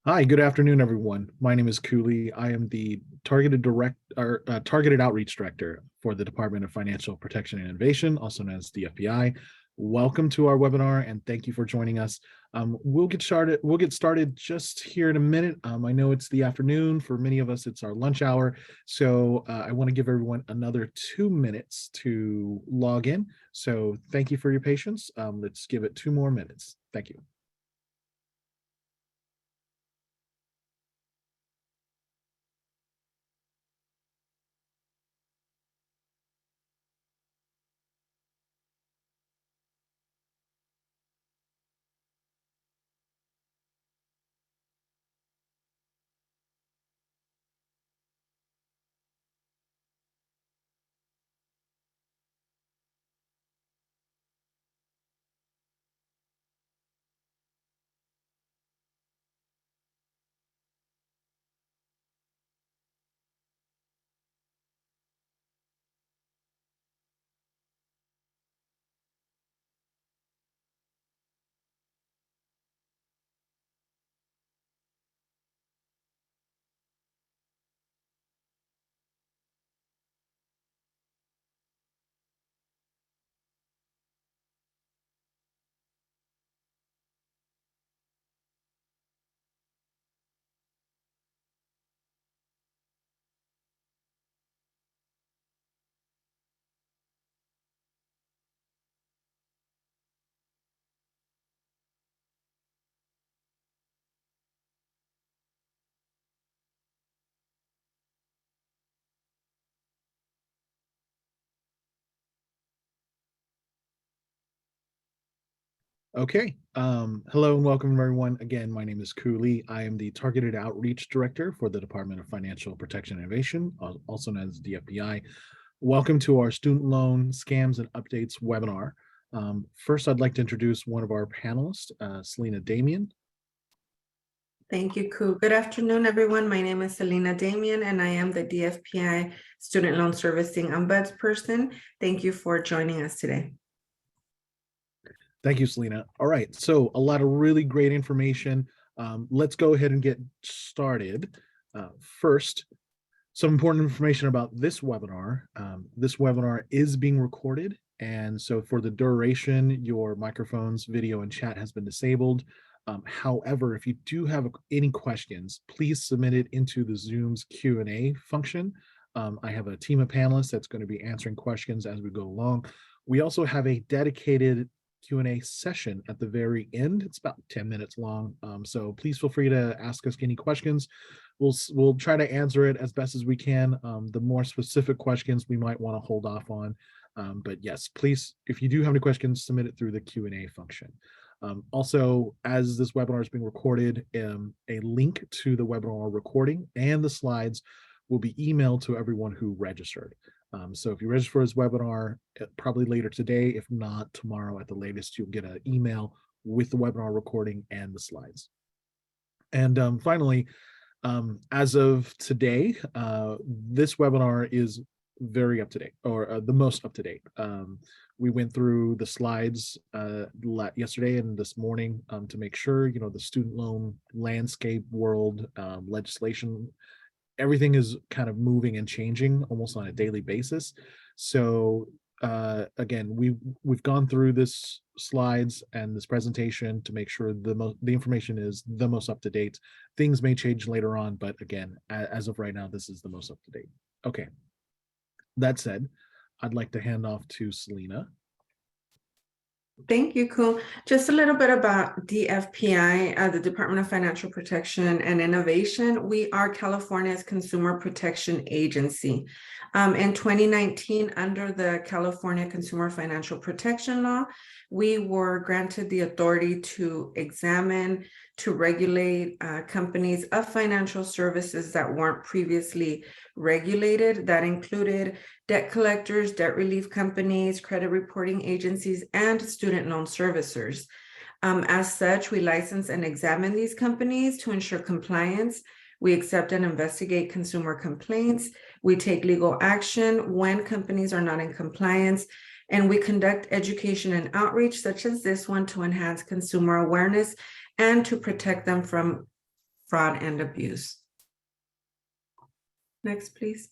Hi, good afternoon, everyone. My name is Cooley. I am the targeted outreach director for the Department of Financial Protection and Innovation, also known as DFPI. Welcome to our webinar, and thank you for joining us. We'll get started. We'll get started just here in a minute. I know it's the afternoon. For many of us, it's our lunch hour. So I want to give everyone another 2 minutes to log in. So thank you for your patience. Let's give it 2 more minutes. Thank you. Okay. Hello and welcome everyone. Again, my name is Cooley. I am the Targeted Outreach Director for the Department of Financial Protection and Innovation, also known as DFPI. Welcome to our Student Loan Scams and Updates webinar. First, I'd like to introduce one of our panelists, Selena Damian. Thank you, Koo. Good afternoon, everyone. My name is Selena Damian, and I am the DFPI Student Loan Servicing Ombudsperson. Thank you for joining us today. Thank you, Selena. All right, so a lot of really great information. Let's go ahead and get started. First, some important information about this webinar. This webinar is being recorded, and so for the duration, your microphones, video, and chat has been disabled. However, if you do have any questions, please submit it into the Zoom's Q&A function. I have a team of panelists that's going to be answering questions as we go along. We also have a dedicated Q&A session at the very end. It's about 10 minutes long, so please feel free to ask us any questions. We'll try to answer it as best as we can. The more specific questions we might want to hold off on, but yes, please, if you do have any questions, submit it through the Q&A function. Also, as this webinar is being recorded, a link to the webinar recording and the slides will be emailed to everyone who registered. So if you register for this webinar, probably later today, if not tomorrow at the latest, you'll get an email with the webinar recording and the slides. And finally, as of today, this webinar is very up to date, or the most up to date. We went through the slides yesterday and this morning to make sure, the student loan landscape world, legislation, everything is kind of moving and changing almost on a daily basis. So again, we've gone through this slides and this presentation to make sure the information is the most up to date. Things may change later on, but again, as of right now, this is the most up to date. Okay. That said, I'd like to hand off to Selena. Thank you, Koo. Just a little bit about DFPI, the Department of Financial Protection and Innovation. We are California's Consumer Protection Agency. In 2019, under the California Consumer Financial Protection Law, we were granted the authority to examine, to regulate companies of financial services that weren't previously regulated. That included debt collectors, debt relief companies, credit reporting agencies, and student loan servicers. As such, we license and examine these companies to ensure compliance. We accept and investigate consumer complaints. We take legal action when companies are not in compliance. And we conduct education and outreach, such as this one, to enhance consumer awareness and to protect them from fraud, and abuse. Next, please.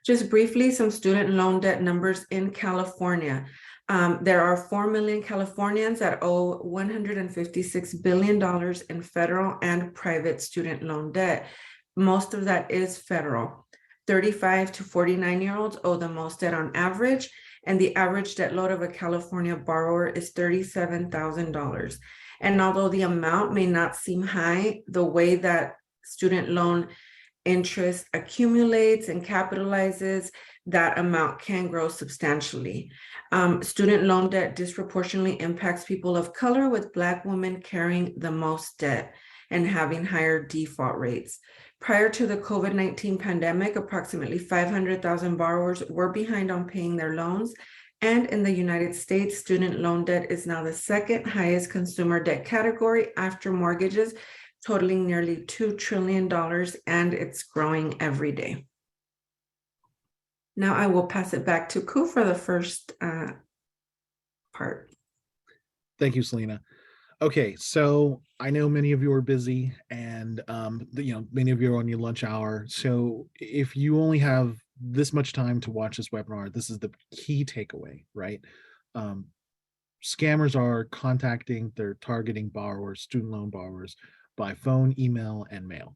Just briefly, some student loan debt numbers in California. There are 4 million Californians that owe $156 billion in federal and private student loan debt. Most of that is federal. 35 to 49-year-olds owe the most debt on average, and the average debt load of a California borrower is $37,000. And although the amount may not seem high, the way that student loan interest accumulates and capitalizes, that amount can grow substantially. Student loan debt disproportionately impacts people of color, with Black women carrying the most debt and having higher default rates. Prior to the COVID-19 pandemic, approximately 500,000 borrowers were behind on paying their loans. And in the United States, student loan debt is now the second highest consumer debt category after mortgages, totaling nearly $2 trillion, and it's growing every day. Now I will pass it back to Ku for the first part. Thank you, Selena. Okay, so I know many of you are busy, and many of you are on your lunch hour. So if you only have this much time to watch this webinar, this is the key takeaway, right? Scammers are they're targeting borrowers, student loan borrowers, by phone, email, and mail.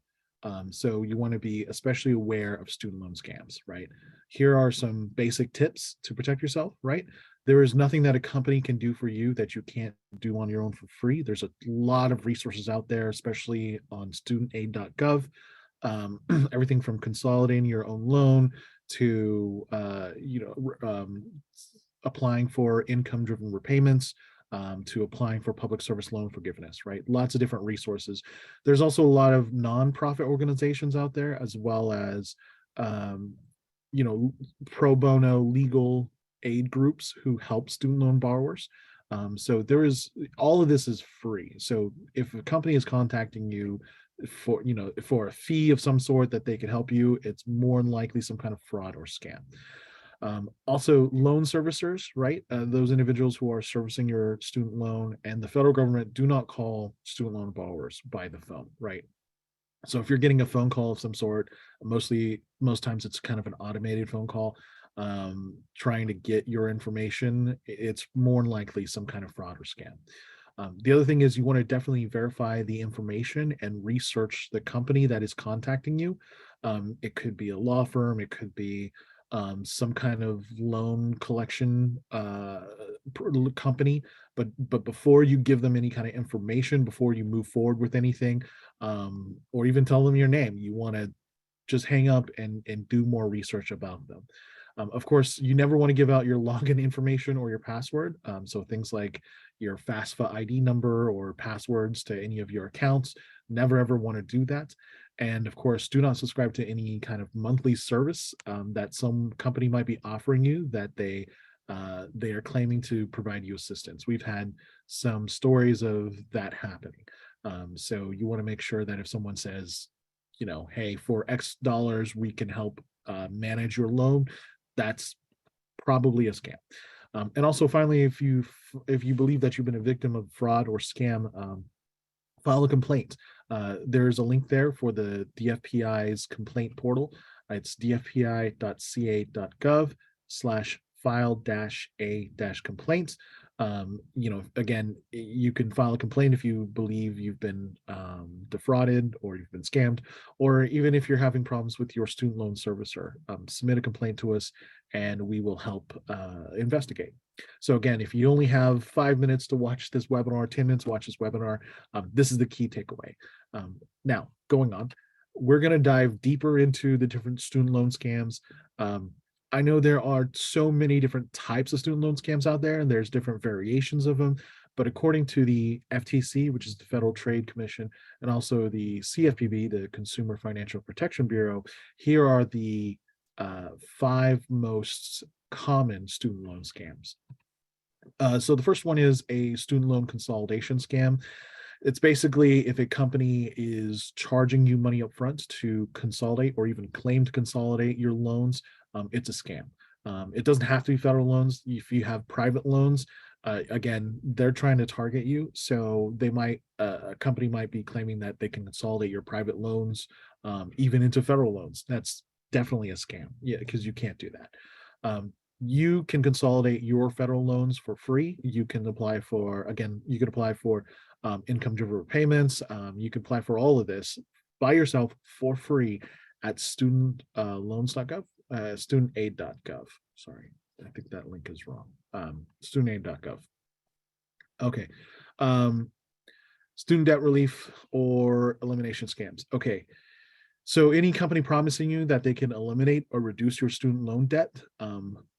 So you want to be especially aware of student loan scams, right? Here are some basic tips to protect yourself, right? There is nothing that a company can do for you that you can't do on your own for free. There's a lot of resources out there, especially on studentaid.gov. Everything from consolidating your own loan to applying for income-driven repayments, to applying for public service loan forgiveness, right? Lots of different resources. There's also a lot of nonprofit organizations out there, as well as pro bono legal aid groups who help student loan borrowers. So all of this is free. So if a company is contacting you for a fee of some sort that they can help you, it's more than likely some kind of fraud or scam. Also, loan servicers, right? Those individuals who are servicing your student loan, and the federal government do not call student loan borrowers by the phone, right? So if you're getting a phone call of some sort, most times it's kind of an automated phone call, trying to get your information, it's more than likely some kind of fraud or scam. The other thing is you want to definitely verify the information and research the company that is contacting you. It could be a law firm, it could be some kind of loan collection company, but before you give them any kind of information, before you move forward with anything, or even tell them your name, you want to just hang up and do more research about them. Of course, you never want to give out your login information or your password. So things like your FAFSA ID number or passwords to any of your accounts, never ever want to do that. And of course, do not subscribe to any kind of monthly service that some company might be offering you that they are claiming to provide you assistance. We've had some stories of that happening. So you want to make sure that if someone says, hey, for X dollars, we can help manage your loan, that's probably a scam. And also, finally, if you believe that you've been a victim of fraud or scam, file a complaint. There's a link there for the DFPI's complaint portal. It's dfpi.ca.gov/file-a-complaints. Again, you can file a complaint if you believe you've been defrauded or you've been scammed, or even if you're having problems with your student loan servicer, submit a complaint to us and we will help investigate. So again, if you only have 5 minutes to watch this webinar, 10 minutes to watch this webinar, this is the key takeaway. Now, going on, we're going to dive deeper into the different student loan scams. I know there are so many different types of student loan scams out there, and there's different variations of them. But according to the FTC, which is the Federal Trade Commission, and also the CFPB, the Consumer Financial Protection Bureau, here are the 5 most common student loan scams. So the first one is a student loan consolidation scam. It's basically if a company is charging you money up front to consolidate or even claim to consolidate your loans, it's a scam. It doesn't have to be federal loans. If you have private loans, again, they're trying to target you. So they might, a company might be claiming that they can consolidate your private loans, even into federal loans. That's definitely a scam. Yeah, because you can't do that. You can consolidate your federal loans for free. You can apply for, again, you can apply for income driven repayments. You can apply for all of this by yourself for free at studentloans.gov, studentaid.gov. Sorry, I think that link is wrong. Studentaid.gov. Okay. Um, student debt relief or elimination scams. Okay. So any company promising you that they can eliminate or reduce your student loan debt,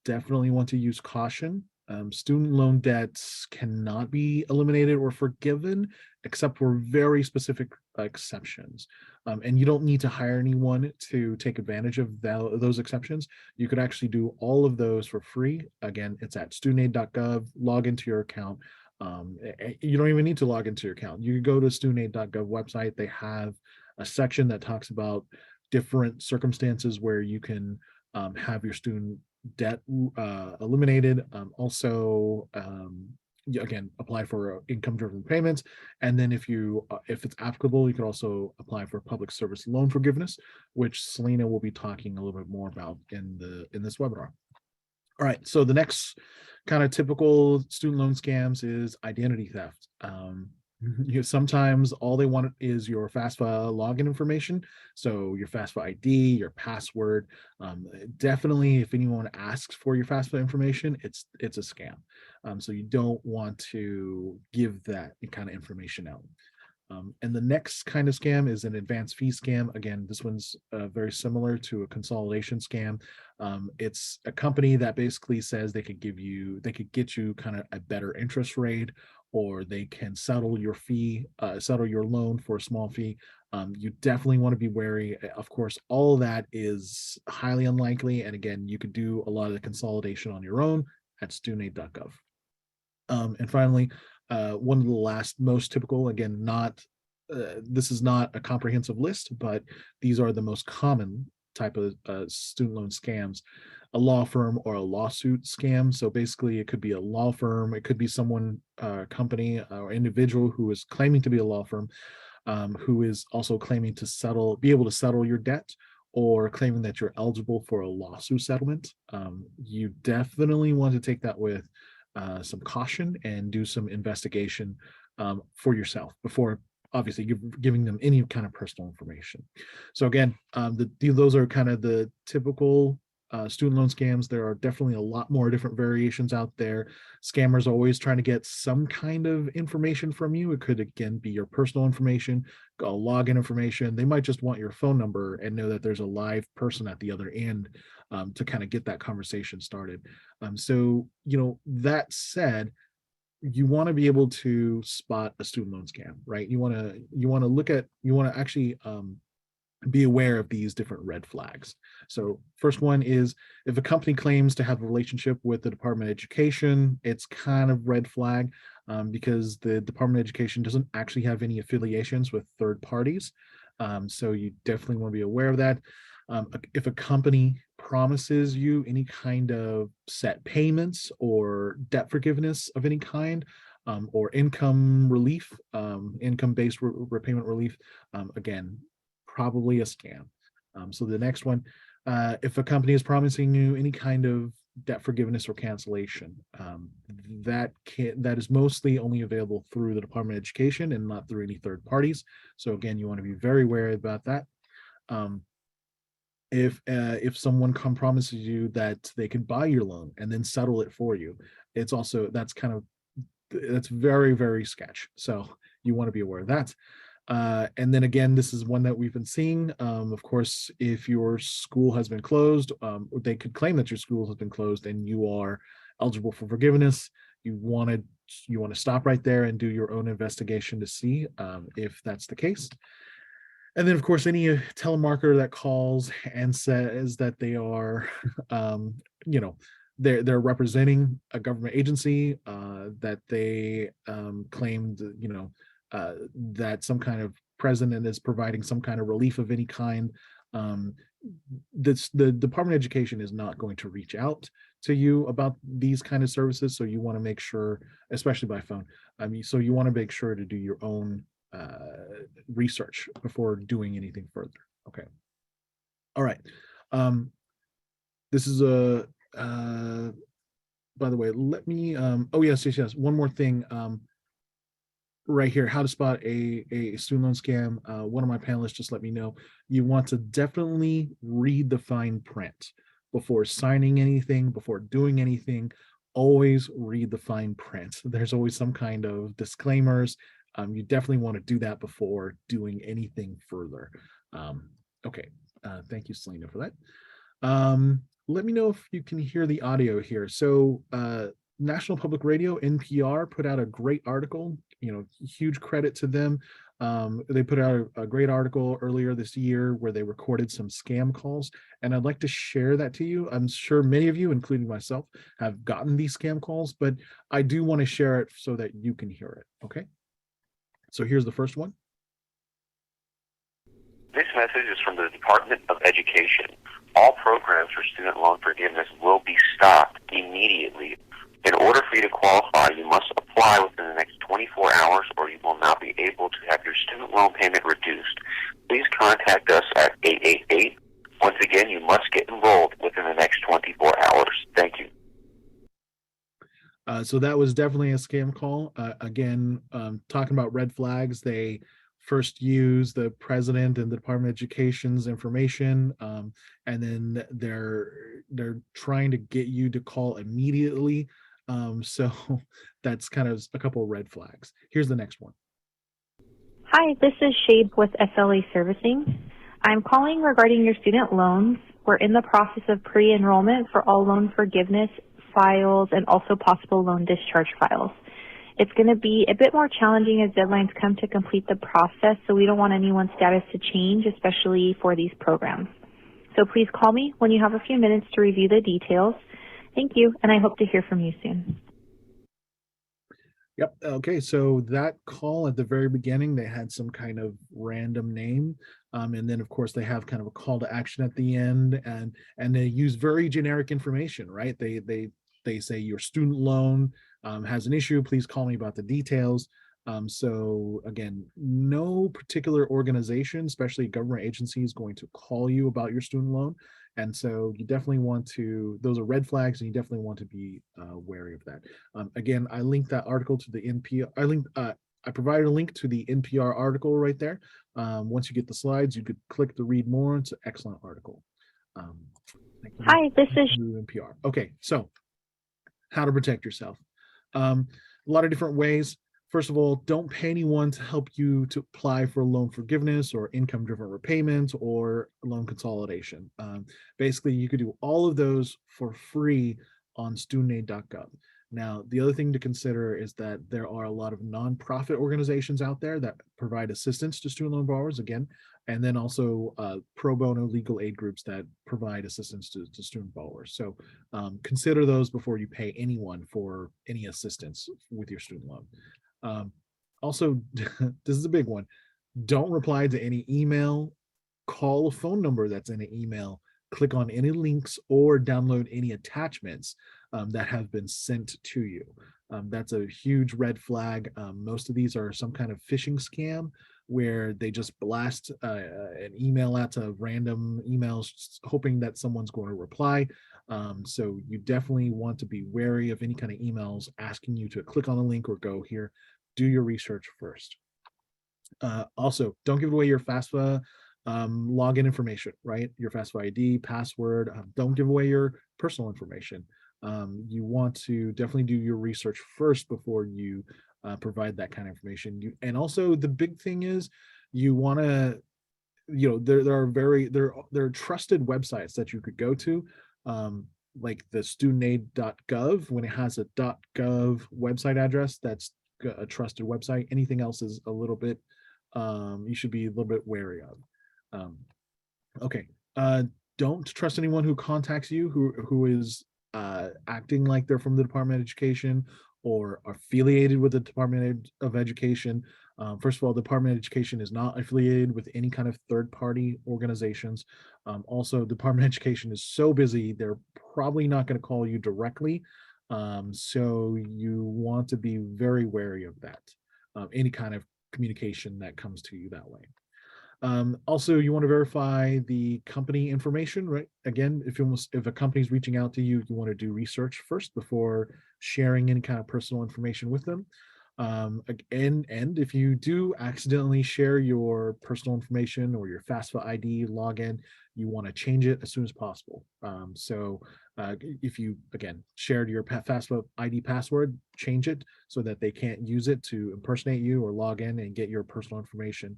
definitely want to use caution. Student loan debts cannot be eliminated or forgiven except for very specific exceptions. And you don't need to hire anyone to take advantage of those exceptions. You could actually do all of those for free. Again, it's at studentaid.gov, log into your account. You don't even need to log into your account. You go to studentaid.gov website. They have a section that talks about different circumstances where you can have your student debt eliminated. Also, again, apply for income-driven payments, and then if it's applicable, you can also apply for public service loan forgiveness, which Selena will be talking a little bit more about in this webinar. All right, so the next kind of typical student loan scams is identity theft. Sometimes all they want is your FAFSA login information. So your FAFSA ID, your password. Definitely, if anyone asks for your FAFSA information, it's a scam. So you don't want to give that kind of information out. And the next kind of scam is an advanced fee scam. Again, this one's very similar to a consolidation scam. It's a company that basically says they could get you kind of a better interest rate, or they can settle your loan for a small fee. You definitely want to be wary. Of course, all of that is highly unlikely. And again, you could do a lot of the consolidation on your own at studentaid.gov. And finally, one of the last most typical, again, this is not a comprehensive list, but these are the most common type of student loan scams: a law firm or a lawsuit scam. So basically, it could be a law firm, it could be someone, company or individual who is claiming to be a law firm, who is also claiming to be able to settle your debt, or claiming that you're eligible for a lawsuit settlement. You definitely want to take that with some caution and do some investigation for yourself before obviously giving them any kind of personal information. So again, those are kind of the typical student loan scams. There are definitely a lot more different variations out there. Scammers are always trying to get some kind of information from you. It could, again, be your personal information, login information. They might just want your phone number and know that there's a live person at the other end to kind of get that conversation started. So, that said, you want to be able to spot a student loan scam, right? You want to actually be aware of these different red flags. So first one is, if a company claims to have a relationship with the Department of Education, it's kind of red flag, because the Department of Education doesn't actually have any affiliations with third parties. So you definitely want to be aware of that. If a company promises you any kind of set payments or debt forgiveness of any kind, or income relief, income-based repayment relief, again, probably a scam. So the next one, if a company is promising you any kind of debt forgiveness or cancellation, that is mostly only available through the Department of Education and not through any third parties. So again, you want to be very wary about that. If someone promises you that they can buy your loan and then settle it for you, that's very, very sketch. So you want to be aware of that. And then again, this is one that we've been seeing. Of course, if your school has been closed, they could claim that your school has been closed and you are eligible for forgiveness. You want to stop right there and do your own investigation to see if that's the case. And then, of course, any telemarketer that calls and says that they are, they're representing a government agency, that they claimed, that some kind of president is providing some kind of relief of any kind. The Department of Education is not going to reach out to you about these kind of services. So you want to make sure, especially by phone, so you want to make sure to do your own research before doing anything further. Okay. All right. This is a, by the way, let me, oh yes, one more thing. Right here, how to spot a student loan scam. One of my panelists just let me know you want to definitely read the fine print before signing anything, before doing anything. Always read the fine print. There's always some kind of disclaimers. You definitely want to do that before doing anything further. Okay, thank you, Selena, for that. Let me know if you can hear the audio here. So National Public Radio, NPR, put out a great article, huge credit to them. They put out a great article earlier this year where they recorded some scam calls, and I'd like to share that to you. I'm sure many of you, including myself, have gotten these scam calls, but I do want to share it so that you can hear it, okay? So here's the first one. This message is from the Department of Education. All programs for student loan forgiveness will be stopped immediately. In order for you to qualify, you must apply within the next 24 hours or you will not be able to have your student loan payment reduced. Please contact us at 888. Once again, you must get enrolled within the next 24 hours. Thank you. So that was definitely a scam call. Again, talking about red flags, they first use the president and the Department of Education's information, and then they're trying to get you to call immediately. So that's kind of a couple of red flags. Here's the next one. Hi, this is Shade with SLA Servicing. I'm calling regarding your student loans. We're in the process of pre-enrollment for all loan forgiveness files and also possible loan discharge files. It's going to be a bit more challenging as deadlines come to complete the process, so we don't want anyone's status to change, especially for these programs. So please call me when you have a few minutes to review the details. Thank you, and I hope to hear from you soon. Yep. Okay. So that call at the very beginning, they had some kind of random name. And then of course they have kind of a call to action at the end, and they use very generic information, right? They say your student loan has an issue. Please call me about the details. So again, no particular organization, especially a government agency, is going to call you about your student loan. And so you definitely want to, those are red flags, and you definitely want to be wary of that. Again, I linked that article to the NPR. I provided a link to the NPR article right there. Once you get the slides, you could click to read more. It's an excellent article. Hi, this is NPR. Okay, so how to protect yourself. A lot of different ways. First of all, don't pay anyone to help you to apply for loan forgiveness or income-driven repayment or loan consolidation. Basically, you could do all of those for free on studentaid.gov. Now, the other thing to consider is that there are a lot of nonprofit organizations out there that provide assistance to student loan borrowers, again, and then also pro bono legal aid groups that provide assistance to student borrowers. So consider those before you pay anyone for any assistance with your student loan. Also, this is a big one. Don't reply to any email, call a phone number that's in an email, click on any links, or download any attachments that have been sent to you. That's a huge red flag. Most of these are some kind of phishing scam where they just blast an email out to random emails, hoping that someone's going to reply. So you definitely want to be wary of any kind of emails asking you to click on a link or go here. Do your research first. Also, don't give away your FAFSA login information, right? Your FAFSA ID, password. Don't give away your personal information. You want to definitely do your research first before you provide that kind of information. And also the big thing is you want to, there are trusted websites that you could go to, like the studentaid.gov. When it has a .gov website address, that's a trusted website. Anything else is a little bit, you should be a little bit wary of. Okay. Don't trust anyone who contacts you who is acting like they're from the Department of Education or affiliated with the Department of Education. First of all, the Department of Education is not affiliated with any kind of third-party organizations. Also, the Department of Education is so busy, they're probably not going to call you directly. So you want to be very wary of that, any kind of communication that comes to you that way. Also, you want to verify the company information, right? Again, if a company's reaching out to you, you want to do research first before sharing any kind of personal information with them. And if you do accidentally share your personal information or your FAFSA ID login, you want to change it as soon as possible. If you, again, shared your FAFSA ID password, change it so that they can't use it to impersonate you or log in and get your personal information.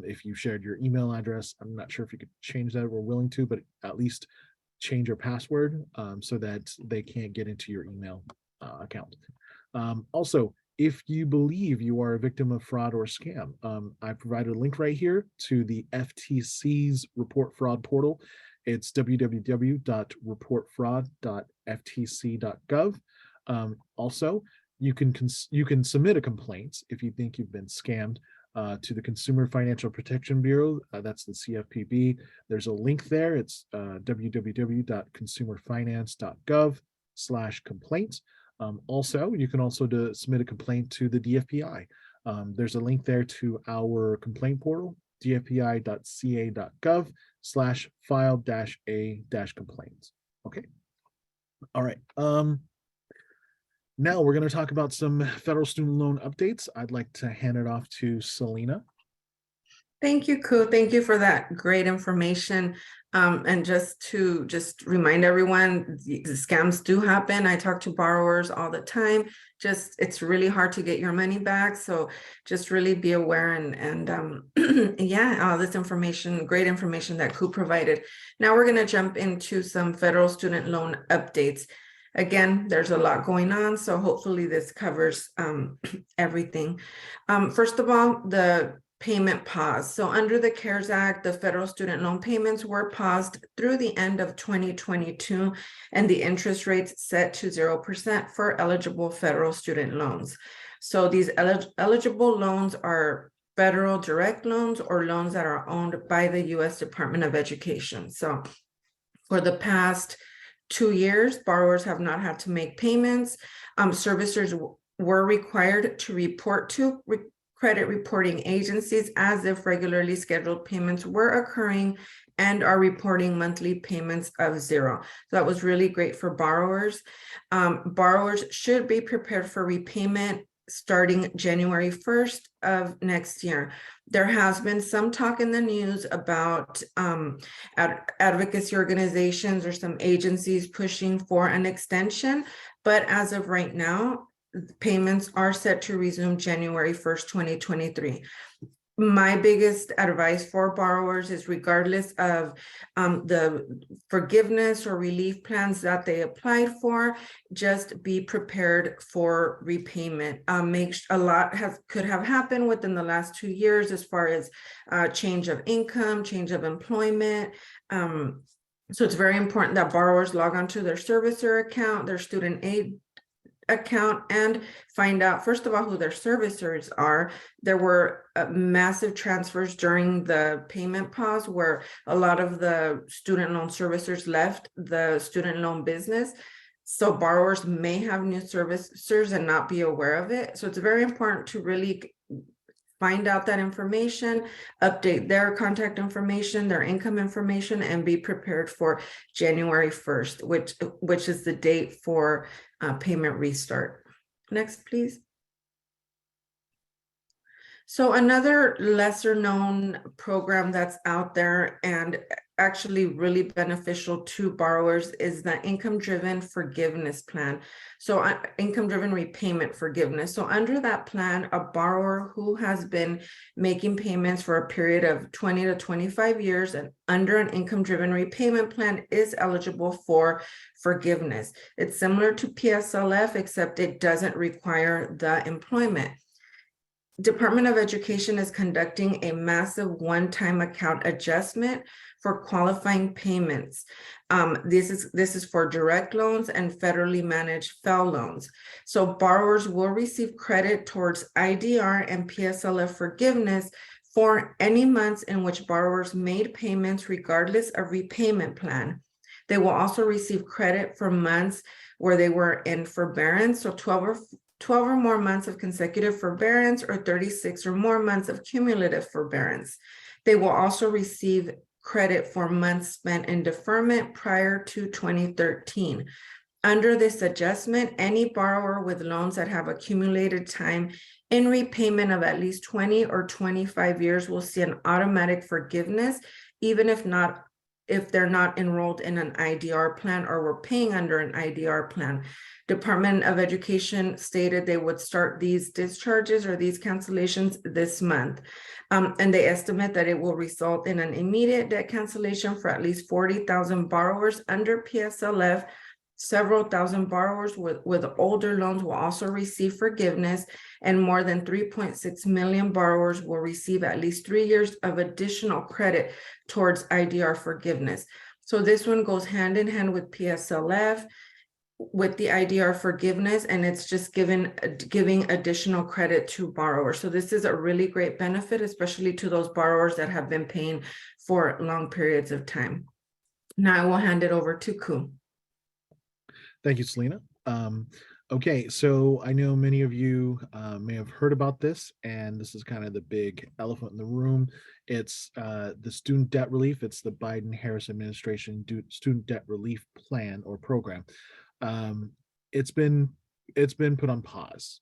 If you shared your email address, I'm not sure if you could change that. We're willing to, but at least change your password so that they can't get into your email account. Also, if you believe you are a victim of fraud or scam, I provided a link right here to the FTC's report fraud portal. It's www.reportfraud.ftc.gov. Also, you can submit a complaint if you think you've been scammed to the Consumer Financial Protection Bureau. That's the CFPB. There's a link there. It's www.consumerfinance.gov/complaints. Also, you can also submit a complaint to the DFPI. There's a link there to our complaint portal, dfpi.ca.gov/file-a-complaints. Okay. All right. Now we're going to talk about some federal student loan updates. I'd like to hand it off to Selena. Thank you, Ku. Thank you for that great information. And just to remind everyone, the scams do happen. I talk to borrowers all the time. It's really hard to get your money back. So just really be aware and yeah, all this information, great information that Ku provided. Now we're going to jump into some federal student loan updates. Again, there's a lot going on, so hopefully this covers everything. First of all, the payment pause. So under the CARES Act, the federal student loan payments were paused through the end of 2022, and the interest rates set to 0% for eligible federal student loans. So these eligible loans are federal direct loans or loans that are owned by the U.S. Department of Education. So for the past 2 years, borrowers have not had to make payments. Servicers were required to report to credit reporting agencies as if regularly scheduled payments were occurring and are reporting monthly payments of 0. So that was really great for borrowers. Borrowers should be prepared for repayment starting January 1st of next year. There has been some talk in the news about advocacy organizations or some agencies pushing for an extension, but as of right now, payments are set to resume January 1st, 2023. My biggest advice for borrowers is, regardless of the forgiveness or relief plans that they applied for, just be prepared for repayment. A lot could have happened within the last 2 years as far as change of income, change of employment. So it's very important that borrowers log onto their servicer account, their student aid account, and find out, first of all, who their servicers are. There were massive transfers during the payment pause where a lot of the student loan servicers left the student loan business. So borrowers may have new servicers and not be aware of it. So it's very important to really find out that information, update their contact information, their income information, and be prepared for January 1st, which is the date for payment restart. Next, please. So another lesser known program that's out there and actually really beneficial to borrowers is the income-driven forgiveness plan. So income-driven repayment forgiveness. So under that plan, a borrower who has been making payments for a period of 20 to 25 years and under an income-driven repayment plan is eligible for forgiveness. It's similar to PSLF, except it doesn't require the employment. Department of Education is conducting a massive one-time account adjustment for qualifying payments. This is for direct loans and federally managed FFEL loans. So borrowers will receive credit towards IDR and PSLF forgiveness for any months in which borrowers made payments regardless of repayment plan. They will also receive credit for months where they were in forbearance, so 12 or more months of consecutive forbearance or 36 or more months of cumulative forbearance. They will also receive credit for months spent in deferment prior to 2013. Under this adjustment, any borrower with loans that have accumulated time in repayment of at least 20 or 25 years will see an automatic forgiveness, even if they're not enrolled in an IDR plan or were paying under an IDR plan. Department of Education stated they would start these discharges or these cancellations this month. And they estimate that it will result in an immediate debt cancellation for at least 40,000 borrowers under PSLF. Several thousand borrowers with older loans will also receive forgiveness, and more than 3.6 million borrowers will receive at least 3 years of additional credit towards IDR forgiveness. So this one goes hand in hand with PSLF, with the IDR forgiveness, and it's just giving additional credit to borrowers. So this is a really great benefit, especially to those borrowers that have been paying for long periods of time. Now I will hand it over to Ku. Thank you, Selena. Okay, so I know many of you may have heard about this, and this is kind of the big elephant in the room. It's the student debt relief. It's the Biden-Harris administration student debt relief plan or program. It's been put on pause,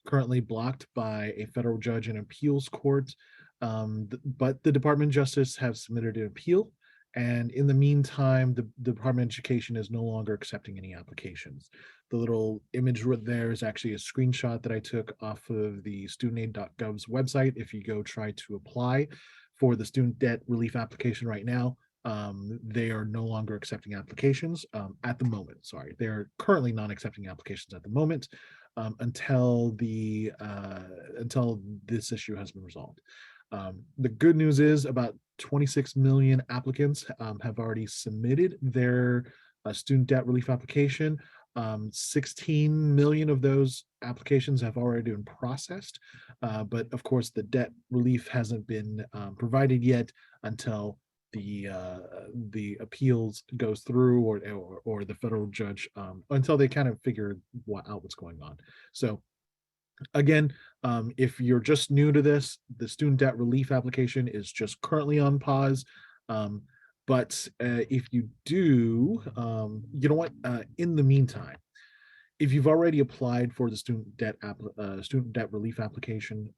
currently blocked by a federal judge in appeals court, but the Department of Justice have submitted an appeal. And in the meantime, the Department of Education is no longer accepting any applications. The little image there is actually a screenshot that I took off of the studentaid.gov's website. If you go try to apply for the student debt relief application right now, they are no longer accepting applications at the moment. Sorry, they're currently not accepting applications at the moment until this issue has been resolved. The good news is about 26 million applicants have already submitted their student debt relief application. 16 million of those applications have already been processed, but of course the debt relief hasn't been provided yet until the appeals goes through or the federal judge until they kind of figure out what's going on. So again, if you're just new to this, the student debt relief application is just currently on pause. But if you do, you know what? In the meantime, if you've already applied for the student debt relief application,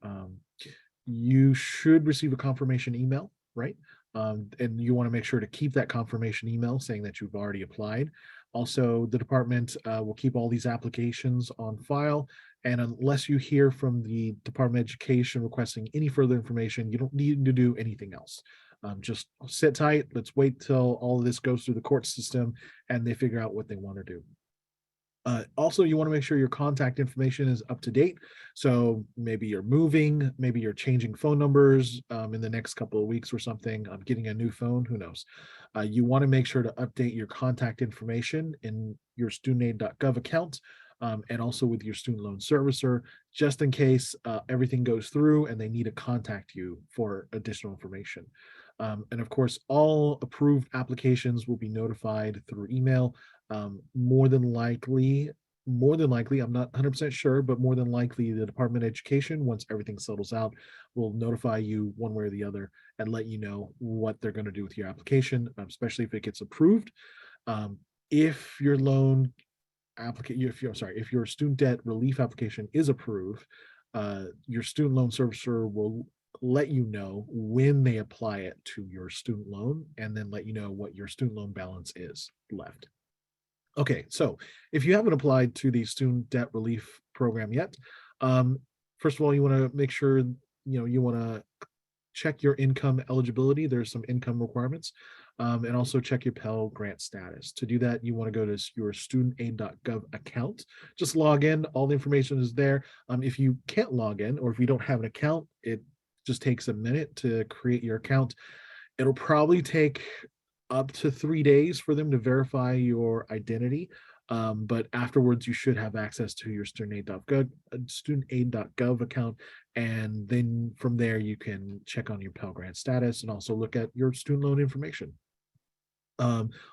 you should receive a confirmation email, right? And you want to make sure to keep that confirmation email saying that you've already applied. Also, the department will keep all these applications on file. And unless you hear from the Department of Education requesting any further information, you don't need to do anything else. Just sit tight. Let's wait till all of this goes through the court system and they figure out what they want to do. Also, you want to make sure your contact information is up to date. So maybe you're moving, maybe you're changing phone numbers in the next couple of weeks or something. Getting a new phone, who knows? You want to make sure to update your contact information in your studentaid.gov account and also with your student loan servicer, just in case everything goes through and they need to contact you for additional information. And of course, all approved applications will be notified through email. More than likely, I'm not 100% sure, but more than likely the Department of Education, once everything settles out, will notify you one way or the other and let you know what they're going to do with your application, especially if it gets approved. If your loan if your student debt relief application is approved, your student loan servicer will let you know when they apply it to your student loan and then let you know what your student loan balance is left. Okay, so if you haven't applied to the student debt relief program yet, first of all, you want to make sure, you want to check your income eligibility. There's some income requirements. and also check your Pell Grant status. To do that, you want to go to your studentaid.gov account. Just log in. All the information is there. If you can't log in, or if you don't have an account, it just takes a minute to create your account. It'll probably take up to 3 days for them to verify your identity. But afterwards, you should have access to your studentaid.gov account. And then from there, you can check on your Pell Grant status and also look at your student loan information.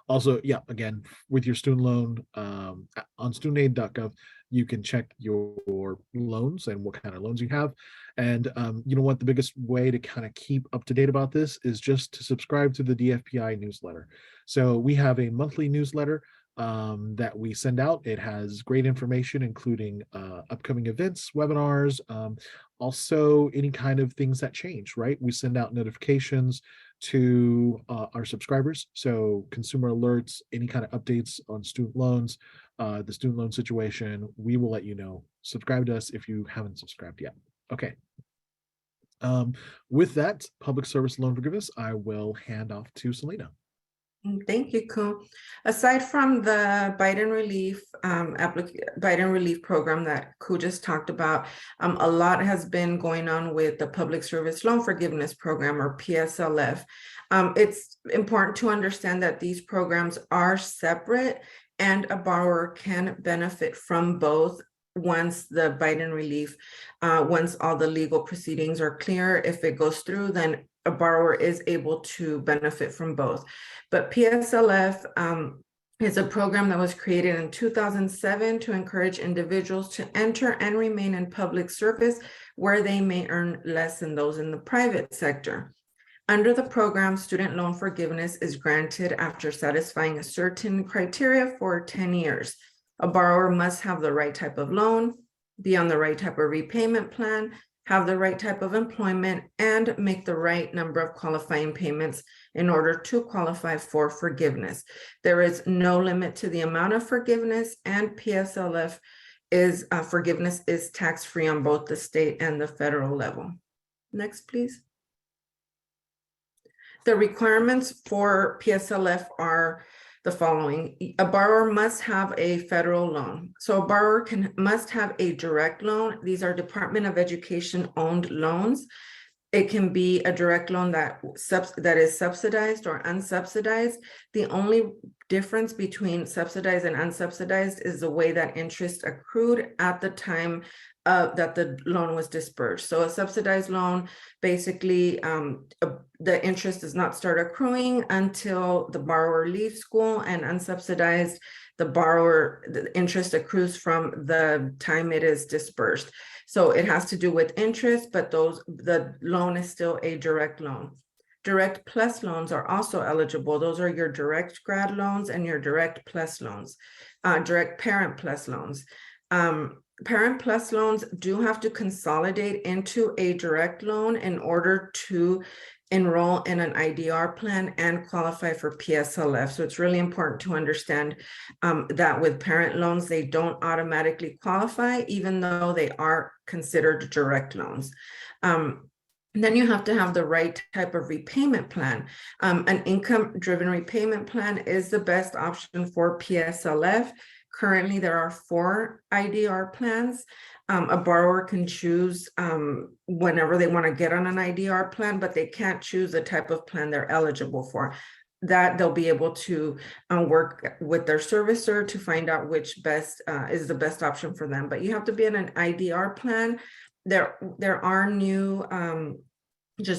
Also, yeah, again, with your student loan, on studentaid.gov, you can check your loans and what kind of loans you have. And you know what, the biggest way to kind of keep up to date about this is just to subscribe to the DFPI newsletter. So we have a monthly newsletter that we send out. It has great information, including upcoming events, webinars, also any kind of things that change, right? We send out notifications to our subscribers. So consumer alerts, any kind of updates on student loans, the student loan situation, we will let you know. Subscribe to us if you haven't subscribed yet. Okay. With that, public service loan forgiveness, I will hand off to Selena. Thank you, Ku. Aside from the Biden relief program that Ku just talked about, a lot has been going on with the Public Service Loan Forgiveness Program, or PSLF. It's important to understand that these programs are separate, and a borrower can benefit from both once the Biden relief, once all the legal proceedings are clear. If it goes through, then a borrower is able to benefit from both. But PSLF is a program that was created in 2007 to encourage individuals to enter and remain in public service where they may earn less than those in the private sector. Under the program, student loan forgiveness is granted after satisfying a certain criteria for 10 years. A borrower must have the right type of loan, be on the right type of repayment plan, have the right type of employment, and make the right number of qualifying payments in order to qualify for forgiveness. There is no limit to the amount of forgiveness, and PSLF is forgiveness is tax-free on both the state and the federal level. Next, please. The requirements for PSLF are the following. A borrower must have a federal loan. So a borrower must have a direct loan. These are Department of Education owned loans. It can be a direct loan that is subsidized or unsubsidized. The only difference between subsidized and unsubsidized is the way that interest accrued at the time that the loan was dispersed. So a subsidized loan, basically the interest does not start accruing until the borrower leaves school, and unsubsidized, the interest accrues from the time it is dispersed. So it has to do with interest, but the loan is still a direct loan. Direct plus loans are also eligible. Those are your direct grad loans and your direct plus loans, direct parent plus loans. Parent plus loans do have to consolidate into a direct loan in order to enroll in an IDR plan and qualify for PSLF. So it's really important to understand that with parent loans, they don't automatically qualify, even though they are considered direct loans. Then you have to have the right type of repayment plan. An income-driven repayment plan is the best option for PSLF. Currently, there are 4 IDR plans. A borrower can choose whenever they want to get on an IDR plan, but they can't choose the type of plan they're eligible for. That they'll be able to work with their servicer to find out which is the best option for them. But you have to be in an IDR plan. There are new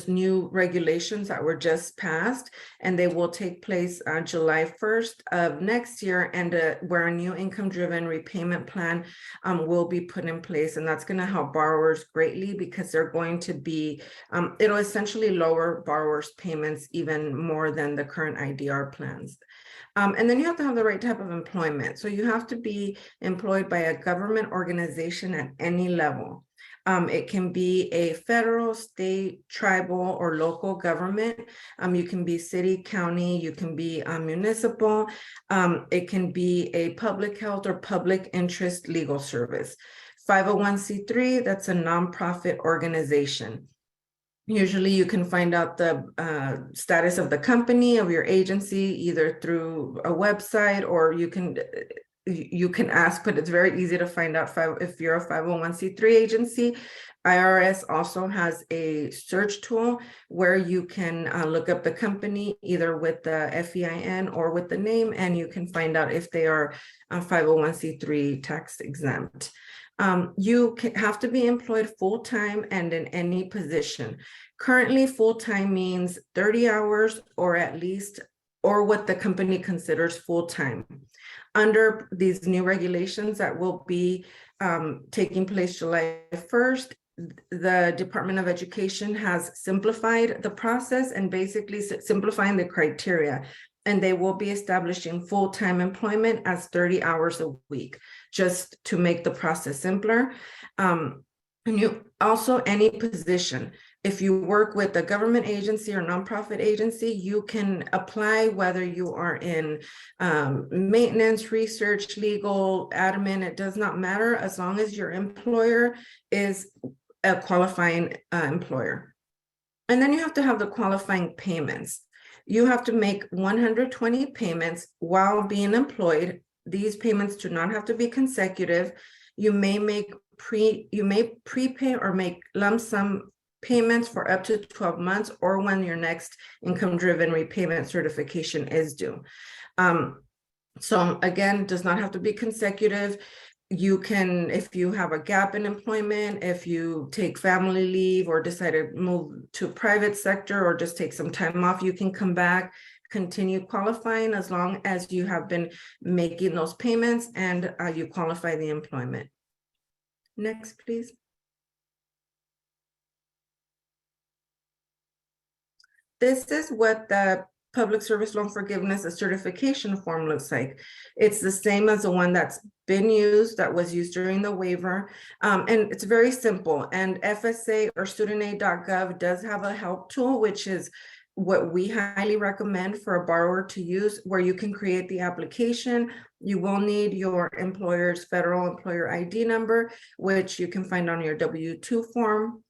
new regulations that were just passed, and they will take place on July 1st of next year, and where a new income-driven repayment plan will be put in place, and that's going to help borrowers greatly, because they're going to be, it'll essentially lower borrowers' payments even more than the current IDR plans. And then you have to have the right type of employment. So you have to be employed by a government organization at any level. It can be a federal, state, tribal, or local government. You can be city, county, you can be municipal. It can be a public health or public interest legal service. 501c3, that's a nonprofit organization. Usually you can find out the status of the company, of your agency, either through a website, or you can ask, but it's very easy to find out if you're a 501c3 agency. IRS also has a search tool where you can look up the company either with the FEIN or with the name, and you can find out if they are 501c3 tax exempt. You have to be employed full-time and in any position. Currently, full-time means 30 hours or at least, or what the company considers full-time. Under these new regulations that will be taking place July 1st, the Department of Education has simplified the process and basically simplifying the criteria. And they will be establishing full-time employment as 30 hours a week, just to make the process simpler. And you also, any position, if you work with a government agency or nonprofit agency, you can apply whether you are in maintenance, research, legal, admin, it does not matter, as long as your employer is a qualifying employer. And then you have to have the qualifying payments. You have to make 120 payments while being employed. These payments do not have to be consecutive. You may prepay or make lump sum payments for up to 12 months or when your next income-driven repayment certification is due. So again, does not have to be consecutive. You can, if you have a gap in employment, if you take family leave or decide to move to private sector or just take some time off, you can come back, continue qualifying as long as you have been making those payments and you qualify the employment. Next, please. This is what the Public Service Loan Forgiveness, a certification form looks like. It's the same as the one that's been used, that was used during the waiver. And it's very simple. And FSA or studentaid.gov does have a help tool, which is what we highly recommend for a borrower to use, where you can create the application. You will need your employer's federal employer ID number, which you can find on your W-2 form.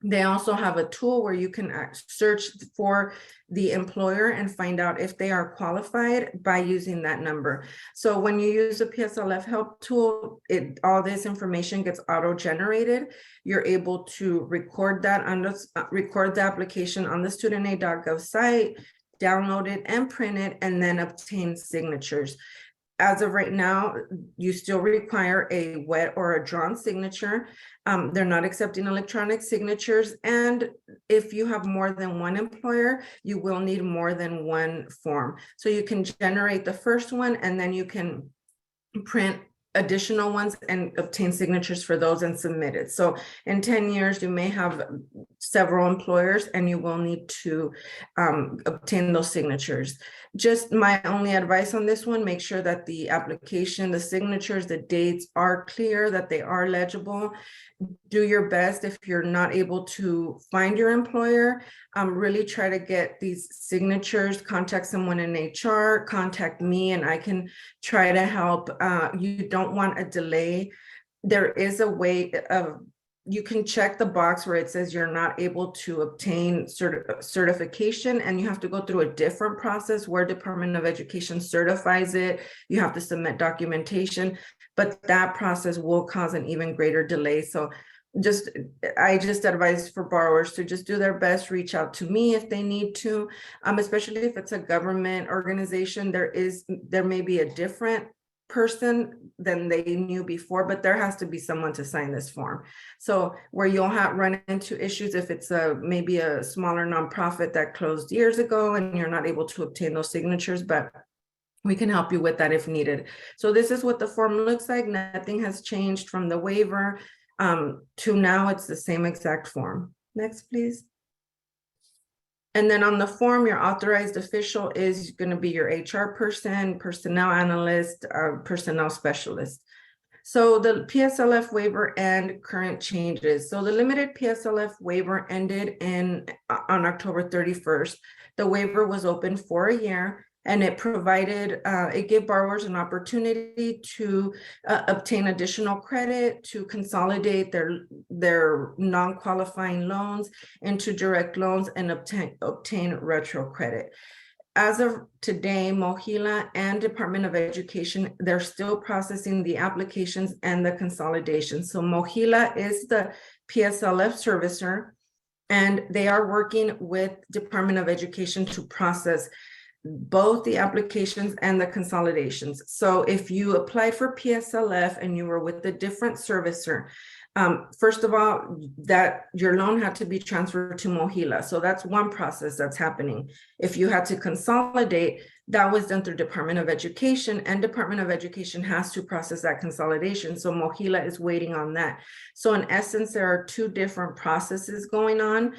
They also have a tool where you can search for the employer and find out if they are qualified by using that number. So when you use the PSLF help tool, all this information gets auto-generated. You're able to record that record the application on the studentaid.gov site, download it and print it, and then obtain signatures. As of right now, you still require a wet or a drawn signature. They're not accepting electronic signatures. And if you have more than one employer, you will need more than one form. So you can generate the first one and then you can print additional ones and obtain signatures for those and submit it. So in 10 years, you may have several employers and you will need to obtain those signatures. Just my only advice on this one, make sure that the application, the signatures, the dates are clear, that they are legible. Do your best. If you're not able to find your employer, really try to get these signatures, contact someone in HR, contact me, and I can try to help. You don't want a delay. There is a way of, you can check the box where it says you're not able to obtain certification, and you have to go through a different process where Department of Education certifies it. You have to submit documentation, but that process will cause an even greater delay. So I just advise for borrowers to just do their best, reach out to me if they need to, especially if it's a government organization. There may be a different person than they knew before, but there has to be someone to sign this form. So where you'll run into issues if it's maybe a smaller nonprofit that closed years ago and you're not able to obtain those signatures, but we can help you with that if needed. So this is what the form looks like. Nothing has changed from the waiver to now. It's the same exact form. Next, please. And then on the form, your authorized official is going to be your HR person, personnel analyst, personnel specialist. So the PSLF waiver and current changes. So the limited PSLF waiver ended on October 31st. The waiver was open for a year. And it provided, it gave borrowers an opportunity to obtain additional credit, to consolidate their non-qualifying loans into direct loans and obtain retro credit. As of today, MOHELA and Department of Education, they're still processing the applications and the consolidation. So MOHELA is the PSLF servicer, and they are working with Department of Education to process both the applications and the consolidations. So if you applied for PSLF and you were with a different servicer, first of all, that your loan had to be transferred to MOHELA. So that's one process that's happening. If you had to consolidate, that was done through Department of Education, and Department of Education has to process that consolidation. So MOHELA is waiting on that. So in essence, there are two different processes going on.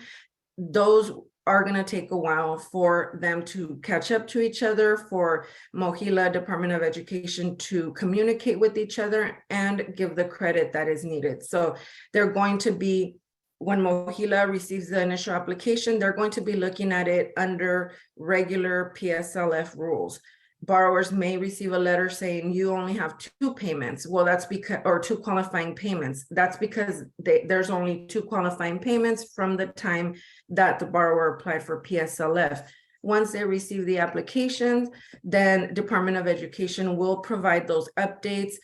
Those are going to take a while for them to catch up to each other, for MOHELA, Department of Education to communicate with each other and give the credit that is needed. So they're going to be, when MOHELA receives the initial application, they're going to be looking at it under regular PSLF rules. Borrowers may receive a letter saying you only have 2 payments. Well, that's because, or 2 qualifying payments. That's because there's only 2 qualifying payments from the time that the borrower applied for PSLF. Once they receive the applications, then Department of Education will provide those updates,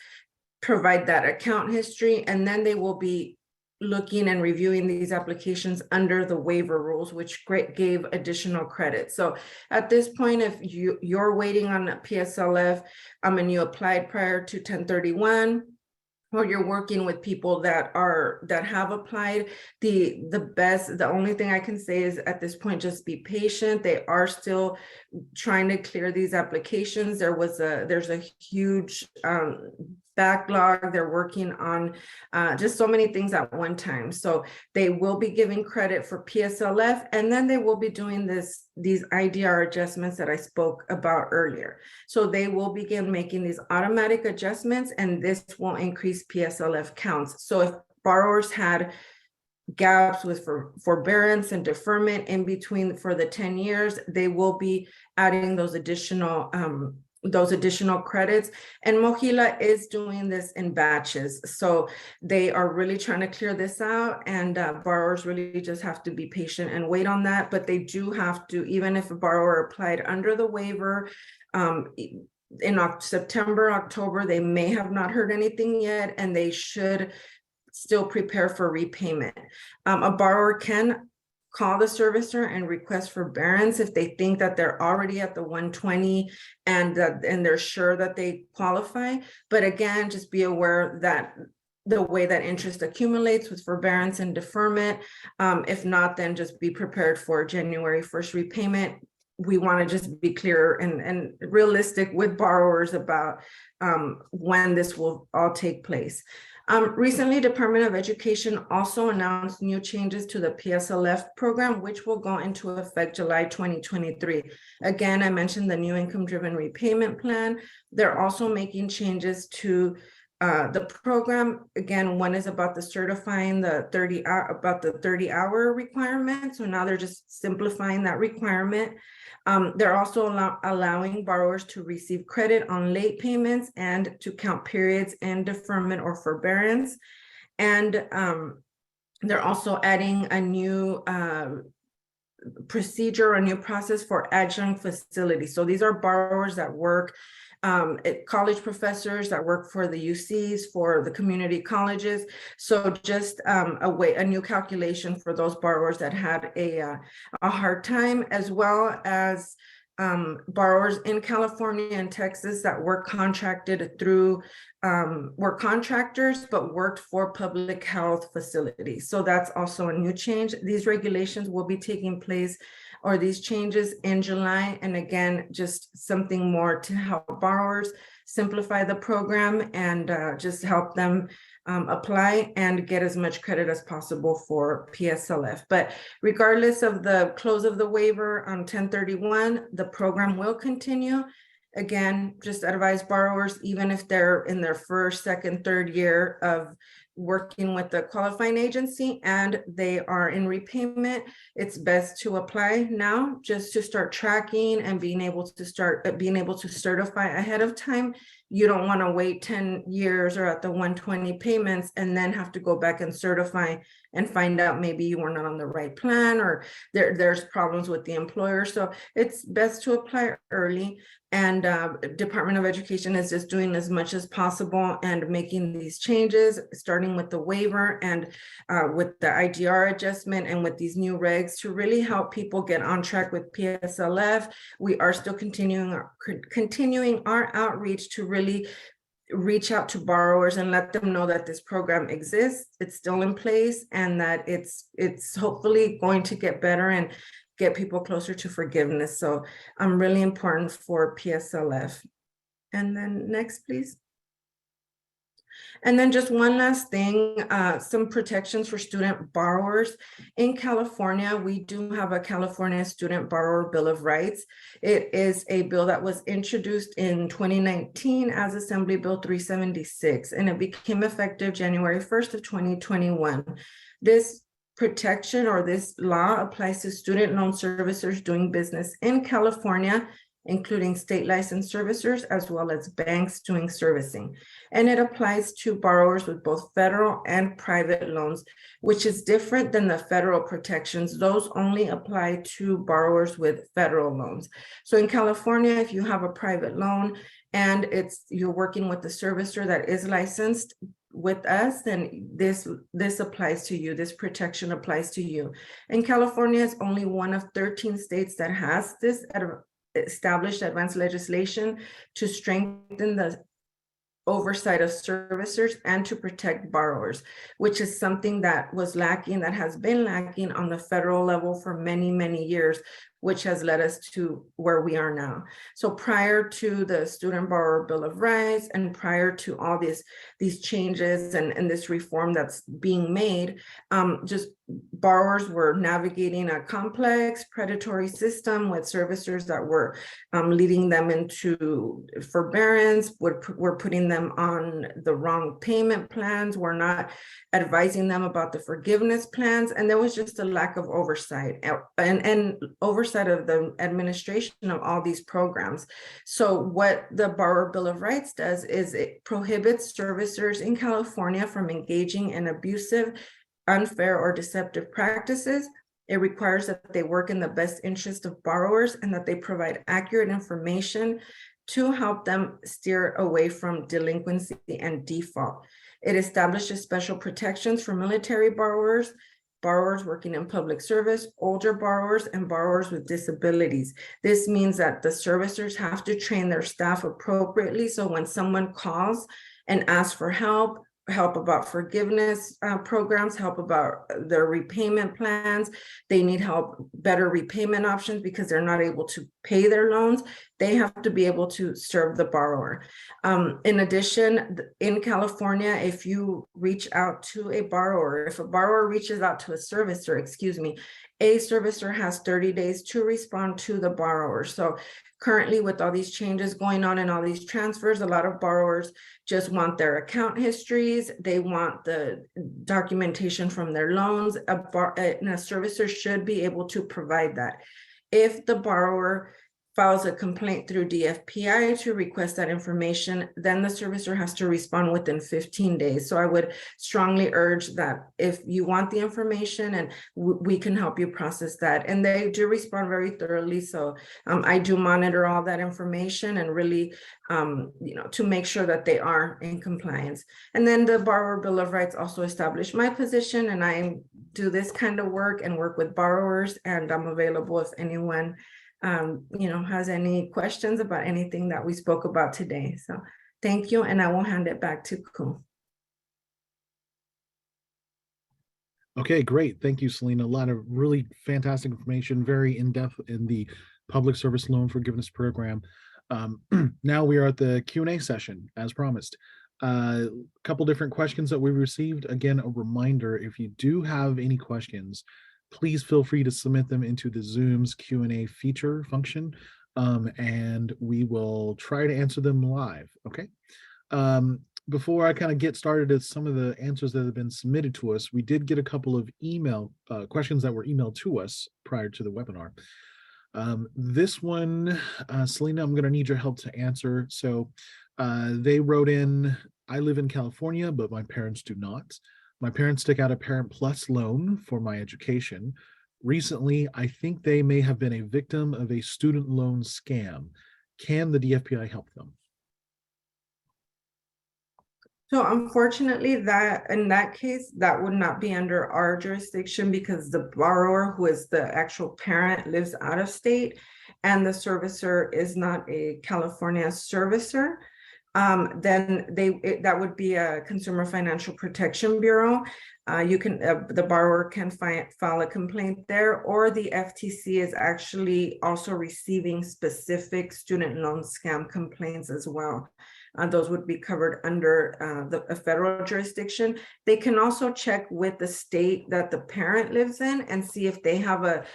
provide that account history, and then they will be looking and reviewing these applications under the waiver rules, which gave additional credit. So at this point, if you're waiting on PSLF and you applied prior to 1031, or you're working with people that have applied, the only thing I can say is at this point, just be patient. They are still trying to clear these applications. There's a huge backlog. They're working on just so many things at one time. So they will be giving credit for PSLF, and then they will be doing these IDR adjustments that I spoke about earlier. So they will begin making these automatic adjustments, and this will increase PSLF counts. So if borrowers had gaps with forbearance and deferment in between for the 10 years, they will be adding those additional credits. And MOHELA is doing this in batches. So they are really trying to clear this out, and borrowers really just have to be patient and wait on that. But they do have to, even if a borrower applied under the waiver, in September, October, they may have not heard anything yet, and they should still prepare for repayment. A borrower can call the servicer and request forbearance if they think that they're already at the 120 and they're sure that they qualify. But again, just be aware that the way that interest accumulates with forbearance and deferment, if not, then just be prepared for January 1st repayment. We want to just be clear and realistic with borrowers about when this will all take place. Recently, Department of Education also announced new changes to the PSLF program, which will go into effect July 2023. Again, I mentioned the new income-driven repayment plan. They're also making changes to the program. Again, one is about the certifying the 30-hour requirement. So now they're just simplifying that requirement. They're also allowing borrowers to receive credit on late payments and to count periods in deferment or forbearance. And they're also adding a new procedure, a new process for adjunct facilities. So these are borrowers that work college professors that work for the UCs, for the community colleges. So just a new calculation for those borrowers that had a hard time, as well as borrowers in California and Texas that were contracted through, were contractors, but worked for public health facilities. So that's also a new change. These regulations will be taking place, or these changes, in July. And again, just something more to help borrowers simplify the program and just help them apply and get as much credit as possible for PSLF. But regardless of the close of the waiver on 1031, the program will continue. Again, just advise borrowers, even if they're in their first, second, third year of working with the qualifying agency and they are in repayment, it's best to apply now just to start tracking and being able to certify ahead of time. You don't want to wait 10 years or at the 120 payments and then have to go back and certify and find out maybe you were not on the right plan or there's problems with the employer. So it's best to apply early. And Department of Education is just doing as much as possible and making these changes, starting with the waiver and with the IGR adjustment and with these new regs to really help people get on track with PSLF. We are still continuing our outreach to really reach out to borrowers and let them know that this program exists, it's still in place, and that it's hopefully going to get better and get people closer to forgiveness. So really important for PSLF. And then next, please. And then just one last thing, some protections for student borrowers. In California, we do have a California Student Borrower Bill of Rights. It is a bill that was introduced in 2019 as Assembly Bill 376, and it became effective January 1st of 2021. This protection or this law applies to student loan servicers doing business in California, including state licensed servicers, as well as banks doing servicing. And it applies to borrowers with both federal and private loans, which is different than the federal protections. Those only apply to borrowers with federal loans. So in California, if you have a private loan and you're working with the servicer that is licensed with us, then this applies to you. This protection applies to you. And California is only one of 13 states that has this established advanced legislation to strengthen the oversight of servicers and to protect borrowers, which is something that was lacking, that has been lacking on the federal level for many, many years, which has led us to where we are now. So prior to the Student Borrower Bill of Rights and prior to all these changes and this reform that's being made, just borrowers were navigating a complex predatory system with servicers that were leading them into forbearance, were putting them on the wrong payment plans, were not advising them about the forgiveness plans, and there was just a lack of oversight and oversight of the administration of all these programs. So what the Borrower Bill of Rights does is it prohibits servicers in California from engaging in abusive, unfair, or deceptive practices. It requires that they work in the best interest of borrowers and that they provide accurate information to help them steer away from delinquency and default. It establishes special protections for military borrowers, borrowers working in public service, older borrowers, and borrowers with disabilities. This means that the servicers have to train their staff appropriately. So when someone calls and asks for help about forgiveness programs, help about their repayment plans, they need help, better repayment options because they're not able to pay their loans, they have to be able to serve the borrower. In addition, in California, if you reach out to a borrower, if a borrower reaches out to a servicer, a servicer has 30 days to respond to the borrower. So currently, with all these changes going on and all these transfers, a lot of borrowers just want their account histories. They want the documentation from their loans. And a servicer should be able to provide that. If the borrower files a complaint through DFPI to request that information, then the servicer has to respond within 15 days. So I would strongly urge that if you want the information, and we can help you process that. And they do respond very thoroughly. So I do monitor all that information and really, to make sure that they are in compliance. And then the Borrower Bill of Rights also established my position, and I do this kind of work and work with borrowers, and I'm available if anyone has any questions about anything that we spoke about today. So thank you, and I will hand it back to Ku. Okay, great. Thank you, Selena. A lot of really fantastic information, very in-depth in the Public Service Loan Forgiveness Program. Now we are at the Q&A session, as promised. A couple different questions that we received. Again, a reminder, if you do have any questions, please feel free to submit them into the Zoom's Q&A feature function, and we will try to answer them live, okay? before I kind of get started at some of the answers that have been submitted to us, we did get a couple of email questions that were emailed to us prior to the webinar. This one, Selena, I'm going to need your help to answer. So they wrote in, I live in California, but my parents do not. My parents took out a Parent Plus loan for my education. Recently, I think they may have been a victim of a student loan scam. Can the DFPI help them? So unfortunately, that in that case, that would not be under our jurisdiction because the borrower, who is the actual parent, lives out of state, and the servicer is not a California servicer. Then that would be a Consumer Financial Protection Bureau. The borrower can file a complaint there, or the FTC is actually also receiving specific student loan scam complaints as well. Those would be covered under a federal jurisdiction. They can also check with the state that the parent lives in and see if they have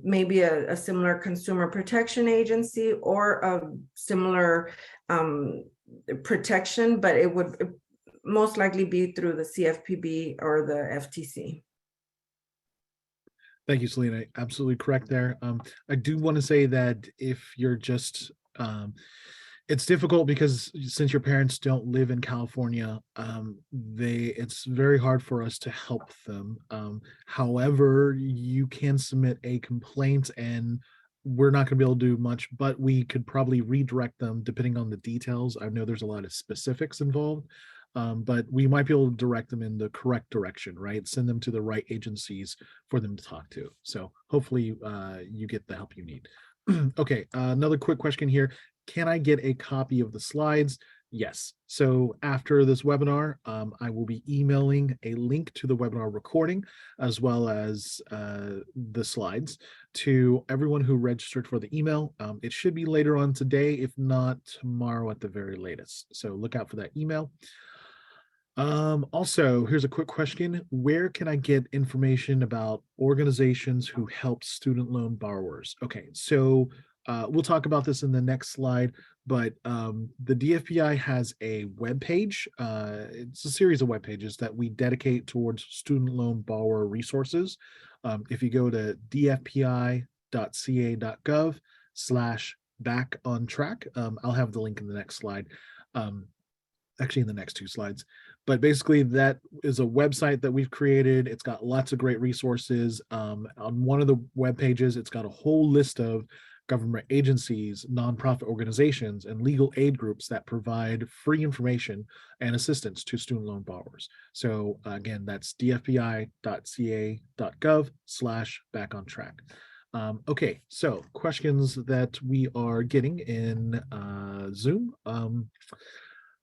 maybe a similar consumer protection agency or a similar protection, but it would most likely be through the CFPB or the FTC. Thank you, Selena. Absolutely correct there. I do want to say that if you're just it's difficult because since your parents don't live in California, it's very hard for us to help them. However, you can submit a complaint and we're not going to be able to do much, but we could probably redirect them depending on the details. I know there's a lot of specifics involved, but we might be able to direct them in the correct direction, right? Send them to the right agencies for them to talk to. So hopefully you get the help you need. Okay, another quick question here. Can I get a copy of the slides? Yes. So after this webinar, I will be emailing a link to the webinar recording as well as the slides to everyone who registered for the email. It should be later on today, if not tomorrow at the very latest. So look out for that email. Also, here's a quick question. Where can I get information about organizations who help student loan borrowers? Okay, so we'll talk about this in the next slide, but the DFPI has a web page. It's a series of web pages that we dedicate towards student loan borrower resources. If you go to dfpi.ca.gov/back-on-track, I'll have the link in the next slide. Actually in the next two slides, but basically that is a website that we've created. It's got lots of great resources. On one of the web pages, it's got a whole list of government agencies, nonprofit organizations, and legal aid groups that provide free information and assistance to student loan borrowers. So again, that's dfpi.ca.gov/back-on-track. Okay, so questions that we are getting in Zoom.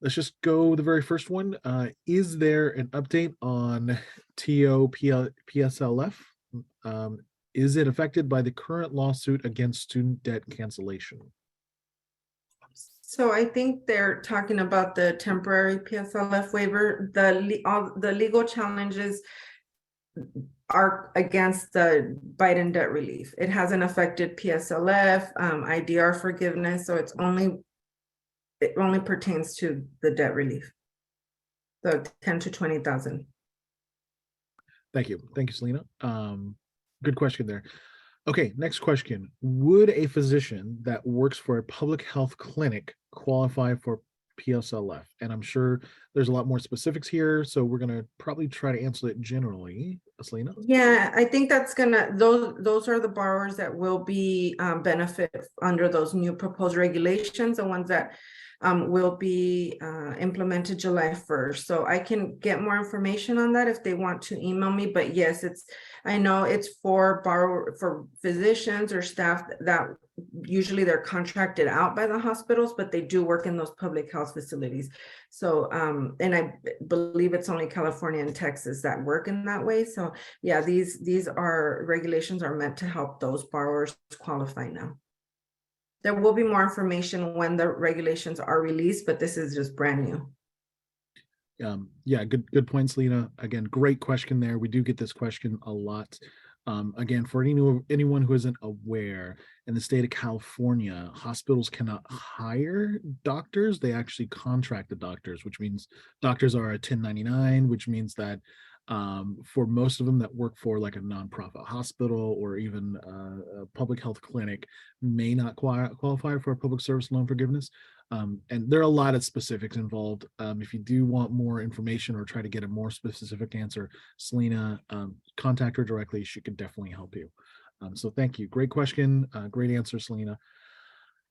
Let's just go the very first one. Is there an update on TOPSLF? Is it affected by the current lawsuit against student debt cancellation? So I think they're talking about the temporary PSLF waiver. The legal challenges are against the Biden debt relief. It hasn't affected PSLF, IDR forgiveness, so it only pertains to the debt relief, the 10 to 20,000. Thank you, Selena. Good question there. Okay, next question. Would a physician that works for a public health clinic qualify for PSLF? And I'm sure there's a lot more specifics here, so we're gonna probably try to answer it generally. Selena? Yeah, I think that's those are the borrowers that will be benefit under those new proposed regulations, the ones that will be implemented July 1st. So I can get more information on that if they want to email me. But yes, I know it's for physicians or staff that usually they're contracted out by the hospitals, but they do work in those public health facilities. So and I believe it's only California and Texas that work in that way. So yeah, these regulations are meant to help those borrowers qualify now. There will be more information when the regulations are released, but this is just brand new. Yeah, good points, Lena. Again, great question there. We do get this question a lot. Again, for anyone who isn't aware, in the state of California, hospitals cannot hire doctors. They actually contract the doctors, which means doctors are a 1099, which means that for most of them that work for like a nonprofit hospital or even a public health clinic may not qualify for a public service loan forgiveness. And there are a lot of specifics involved. If you do want more information or try to get a more specific answer, Selena, contact her directly. She could definitely help you. So thank you. Great question. Great answer, Selena.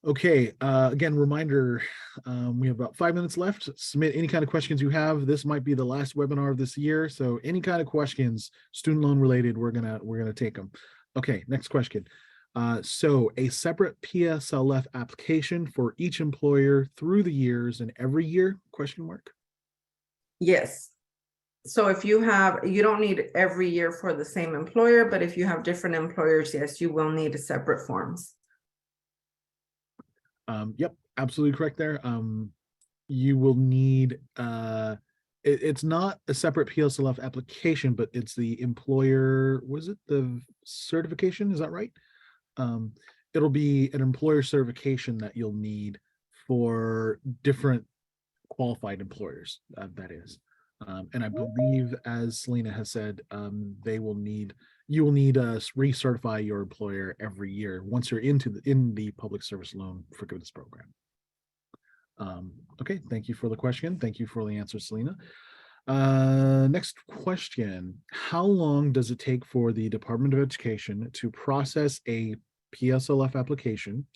Okay, again, reminder, we have about 5 minutes left. Submit any kind of questions you have. This might be the last webinar of this year. So any kind of questions, student loan related, we're gonna take them. Okay, next question. So a separate PSLF application for each employer through the years and every year, question mark? Yes. So if you don't need every year for the same employer, but if you have different employers, yes, you will need separate forms. Yep, absolutely correct there. You will need, it's not a separate PSLF application, but it's the employer, was it the certification? Is that right? It'll be an employer certification that you'll need for different qualified employers, that is. And I believe, as Selena has said, you will need to recertify your employer every year once you're in the public service loan forgiveness program. Okay, thank you for the question. Thank you for the answer, Selena. Next question. How long does it take for the Department of Education to process a PSLF application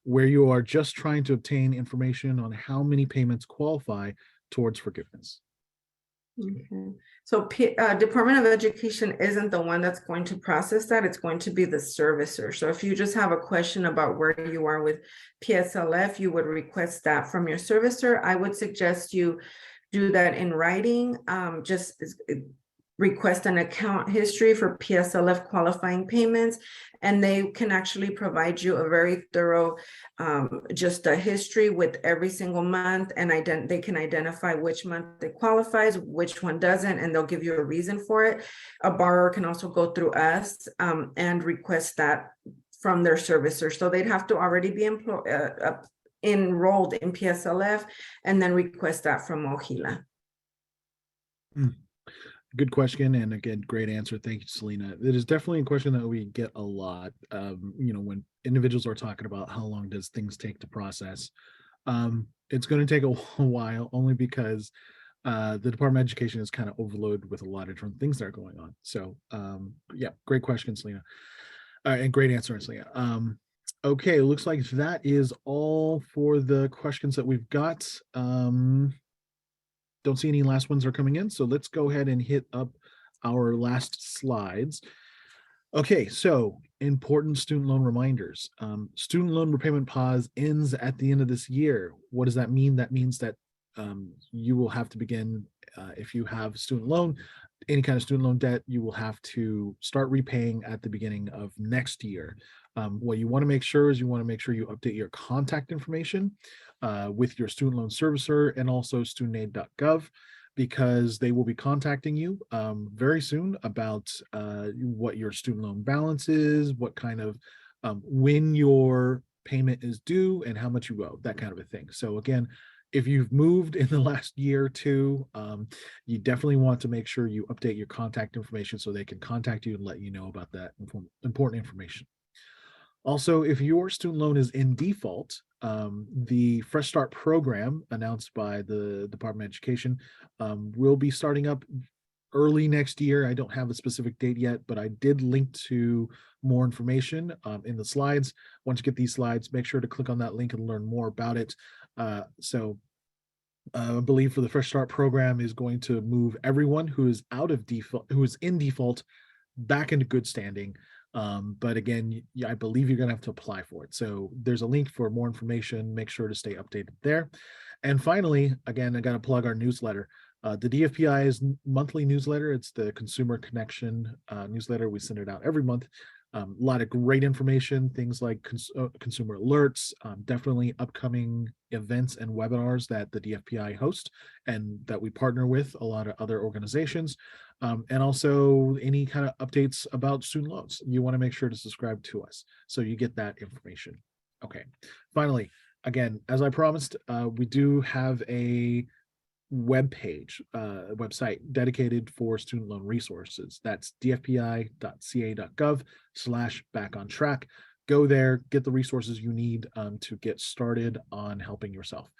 where you are just trying to obtain information on how many payments qualify towards forgiveness? Okay. So Department of Education isn't the one that's going to process that. It's going to be the servicer. So if you just have a question about where you are with PSLF, you would request that from your servicer. I would suggest you do that in writing. Just request an account history for PSLF qualifying payments, and they can actually provide you a very thorough, just a history with every single month, and they can identify which month it qualifies, which one doesn't, and they'll give you a reason for it. A borrower can also go through us and request that from their servicer. So they'd have to already be enrolled in PSLF and then request that from OHILA. Good question, and again, great answer. Thank you, Selena. It is definitely a question that we get a lot. When individuals are talking about how long does things take to process, it's going to take a while, only because the Department of Education is kind of overloaded with a lot of different things that are going on. So, yeah, great question, Selena, and great answer, Selena. Okay, it looks like that is all for the questions that we've got. Don't see any last ones are coming in, so let's go ahead and hit up our last slides. Okay, so important student loan reminders. Student loan repayment pause ends at the end of this year. What does that mean? That means that you will have to begin, if you have student loan, any kind of student loan debt, you will have to start repaying at the beginning of next year. What you want to make sure is you update your contact information with your student loan servicer and also studentaid.gov, because they will be contacting you very soon about what your student loan balance is, what kind of, when your payment is due and how much you owe, that kind of a thing. So again, if you've moved in the last year or two, you definitely want to make sure you update your contact information so they can contact you and let you know about that important information. Also, if your student loan is in default, the Fresh Start program announced by the Department of Education will be starting up early next year. I don't have a specific date yet, but I did link to more information in the slides. Once you get these slides, make sure to click on that link and learn more about it. So I believe for the Fresh Start program is going to move everyone who is in default back into good standing. But again, I believe you're going to have to apply for it. So there's a link for more information. Make sure to stay updated there. And finally, again, I got to plug our newsletter. The DFPI's monthly newsletter. It's the Consumer Connection newsletter. We send it out every month. A lot of great information, things like consumer alerts, definitely upcoming events and webinars that the DFPI host and that we partner with a lot of other organizations. And also any kind of updates about student loans. You want to make sure to subscribe to us so you get that information. Okay, finally, again, as I promised, we do have a website dedicated for student loan resources. That's dfpi.ca.gov/backontrack. Go there, get the resources you need to get started on helping yourself.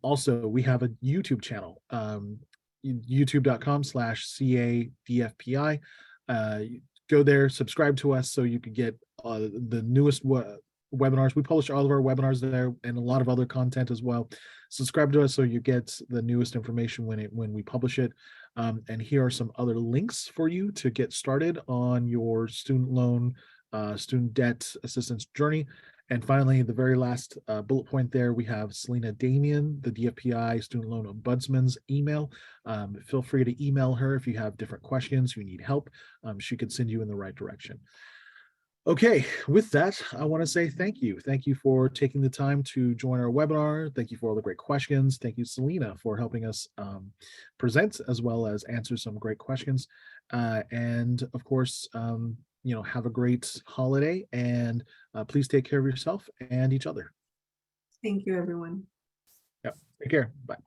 Also, we have a YouTube channel, youtube.com/CADFPI. Go there, subscribe to us so you can get the newest webinars. We publish all of our webinars there and a lot of other content as well. Subscribe to us so you get the newest information when we publish it. And here are some other links for you to get started on your student loan, student debt assistance journey. And finally, the very last bullet point there, we have Selena Damian, the DFPI Student Loan Ombudsman's email. Feel free to email her if you have different questions, you need help. She could send you in the right direction. Okay, with that, I want to say thank you. Thank you for taking the time to join our webinar. Thank you for all the great questions. Thank you, Selena, for helping us present as well as answer some great questions. And of course, have a great holiday, and please take care of yourself and each other. Thank you, everyone. Yep. Take care. Bye.